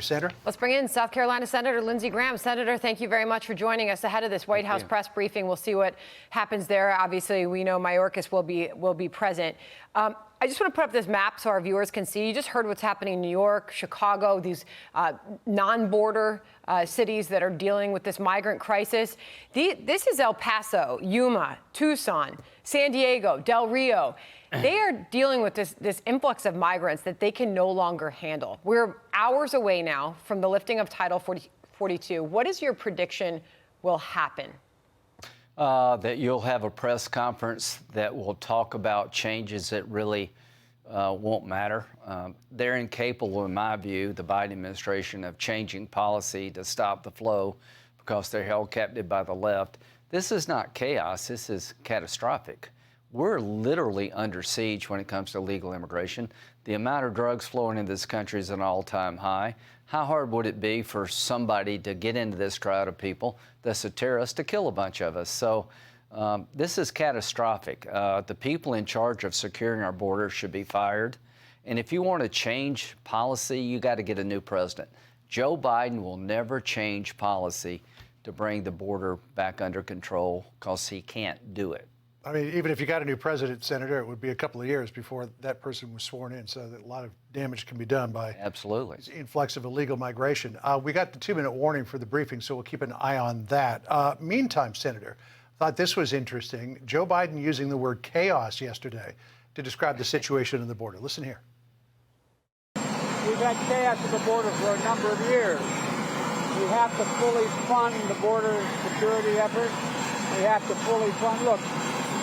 Senator? Let's bring in South Carolina Senator Lindsey Graham. Senator, thank you very much for joining us ahead of this White House press briefing. We'll see what happens there. Obviously, we know Mayorkas will be present. I just want to put up this map so our viewers can see. You just heard what's happening in New York, Chicago, these non-border cities that are dealing with this migrant crisis. This is El Paso, Yuma, Tucson, San Diego, Del Rio. They are dealing with this influx of migrants that they can no longer handle. We're hours away now from the lifting of Title 42. What is your prediction will happen? That you'll have a press conference that will talk about changes that really won't matter. They're incapable, in my view, the Biden administration, of changing policy to stop the flow because they're held captive by the left. This is not chaos. This is catastrophic. We're literally under siege when it comes to illegal immigration. The amount of drugs flowing into this country is an all-time high. How hard would it be for somebody to get into this crowd of people that's a terrorist to kill a bunch of us? So this is catastrophic. The people in charge of securing our border should be fired. And if you want to change policy, you got to get a new president. Joe Biden will never change policy to bring the border back under control because he can't do it. I mean, even if you got a new president, Senator, it would be a couple of years before that person was sworn in, so that a lot of damage can be done by this influx of illegal migration. We got the 2-minute warning for the briefing, so we'll keep an eye on that. Meantime, Senator, thought this was interesting. Joe Biden using the word chaos yesterday to describe the situation on the border. Listen here. We've had chaos at the border for a number of years. We have to fully fund the border security effort. We have to fully fund. Look,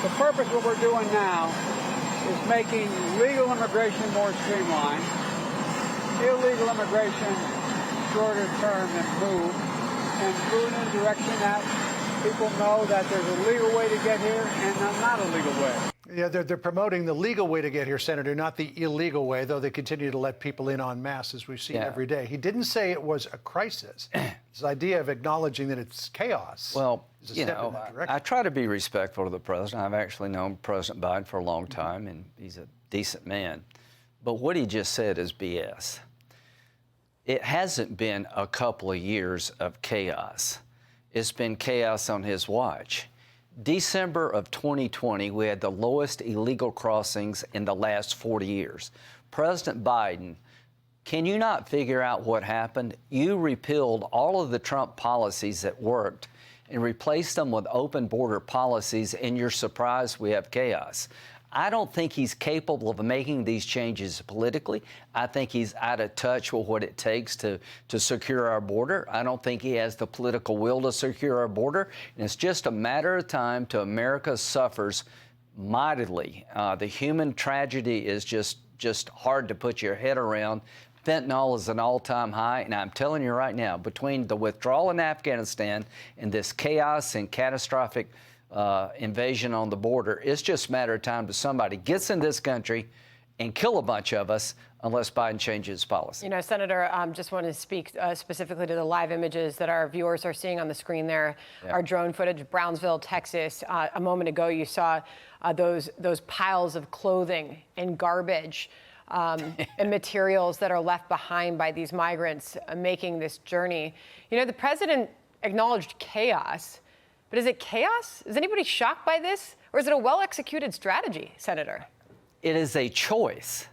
the purpose of what we're doing now is making legal immigration more streamlined, illegal immigration shorter term and move in a direction that people know that there's a legal way to get here and not a legal way. Yeah, they're promoting the legal way to get here, Senator, not the illegal way, though they continue to let people in en masse, as we've seen every day. He didn't say it was a crisis. This idea of acknowledging that it's chaos. Well, you know, I try to be respectful to the president. I've actually known President Biden for a long time, and he's a decent man. But what he just said is BS. It hasn't been a couple of years of chaos. It's been chaos on his watch. December of 2020, we had the lowest illegal crossings in the last 40 years. President Biden, can you not figure out what happened? You repealed all of the Trump policies that worked and replaced them with open border policies, and you're surprised we have chaos. I don't think he's capable of making these changes politically. I think he's out of touch with what it takes to secure our border. I don't think he has the political will to secure our border. And it's just a matter of time till America suffers mightily. The human tragedy is just hard to put your head around. Fentanyl is an all-time high, and I'm telling you right now, between the withdrawal in Afghanistan and this chaos and catastrophic invasion on the border, it's just a matter of time till somebody gets in this country and kill a bunch of us unless Biden changes policy. You know, Senator, just want to speak specifically to the live images that our viewers are seeing on the screen there. Our drone footage, Brownsville, Texas. A moment ago, you saw those piles of clothing and garbage and materials that are left behind by these migrants making this journey. You know, the president acknowledged chaos. But is it chaos? Is anybody shocked by this? Or is it a well-executed strategy, Senator? It is a choice.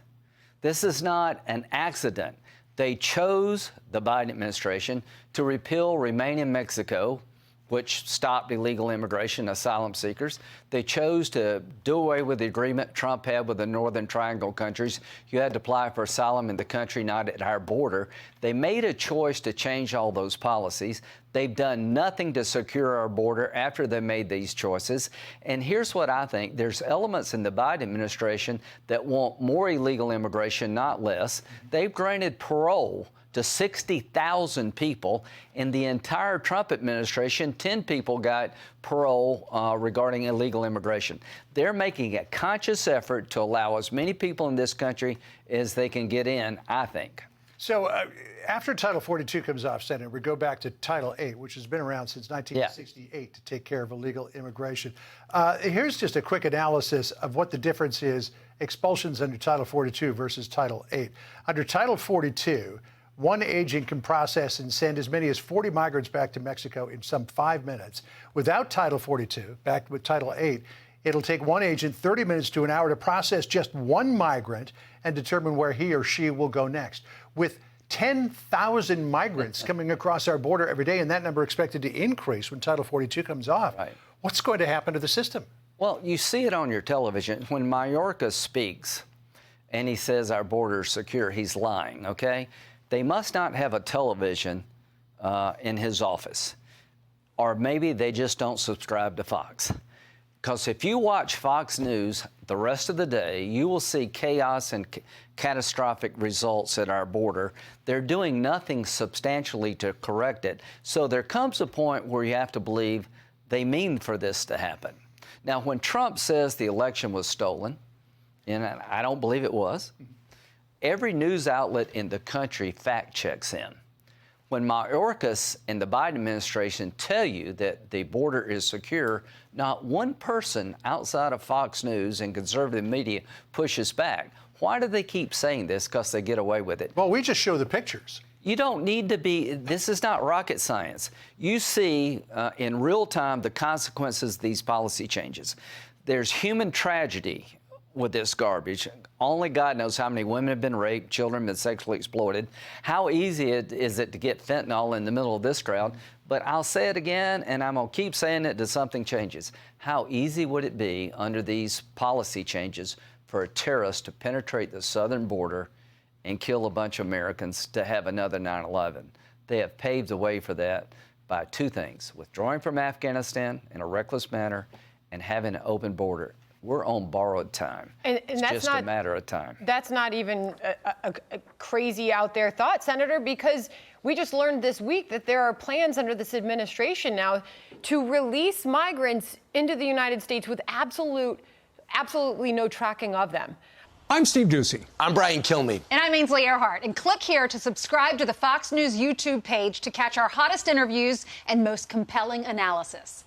This is not an accident. They chose, the Biden administration, to repeal Remain in Mexico, which stopped illegal immigration, asylum seekers. They chose to do away with the agreement Trump had with the Northern Triangle countries. You had to apply for asylum in the country, not at our border. They made a choice to change all those policies. They've done nothing to secure our border after they made these choices. And here's what I think. There's elements in the Biden administration that want more illegal immigration, not less. They've granted parole to 60,000 people. In the entire Trump administration, 10 people got parole regarding illegal immigration. They're making a conscious effort to allow as many people in this country as they can get in, I think. So after Title 42 comes off, Senator, we go back to Title 8, which has been around since 1968 to take care of illegal immigration. Here's just a quick analysis of what the difference is, expulsions under Title 42 versus Title 8. Under Title 42, one agent can process and send as many as 40 migrants back to Mexico in some 5 minutes. Without Title 42, back with Title 8, it'll take one agent 30 minutes to an hour to process just one migrant and determine where he or she will go next. With 10,000 migrants coming across our border every day, and that number expected to increase when Title 42 comes off, what's going to happen to the system? Well, you see it on your television. When Mayorkas speaks and he says our border is secure, he's lying, okay? They must not have a television in his office. Or maybe they just don't subscribe to Fox. Because if you watch Fox News the rest of the day, you will see chaos and catastrophic results at our border. They're doing nothing substantially to correct it. So there comes a point where you have to believe they mean for this to happen. Now, when Trump says the election was stolen, and I don't believe it was, every news outlet in the country fact checks him. When Mayorkas and the Biden administration tell you that the border is secure, not one person outside of Fox News and conservative media pushes back. Why do they keep saying this? Because they get away with it. Well, we just show the pictures. You don't need to be, this is not rocket science. You see in real time the consequences of these policy changes. There's human tragedy with this garbage. Only God knows how many women have been raped, children have been sexually exploited. How easy is it to get fentanyl in the middle of this crowd? But I'll say it again, and I'm going to keep saying it until something changes. How easy would it be under these policy changes for a terrorist to penetrate the southern border and kill a bunch of Americans to have another 9/11? They have paved the way for that by two things: withdrawing from Afghanistan in a reckless manner and having an open border. We're on borrowed time. And it's that's just not a matter of time. That's not even a crazy out there thought, Senator, because we just learned this week that there are plans under this administration now to release migrants into the United States with absolutely no tracking of them. I'm Steve Doocy. I'm Brian Kilmeade. And I'm Ainsley Earhart. And click here to subscribe to the Fox News YouTube page to catch our hottest interviews and most compelling analysis.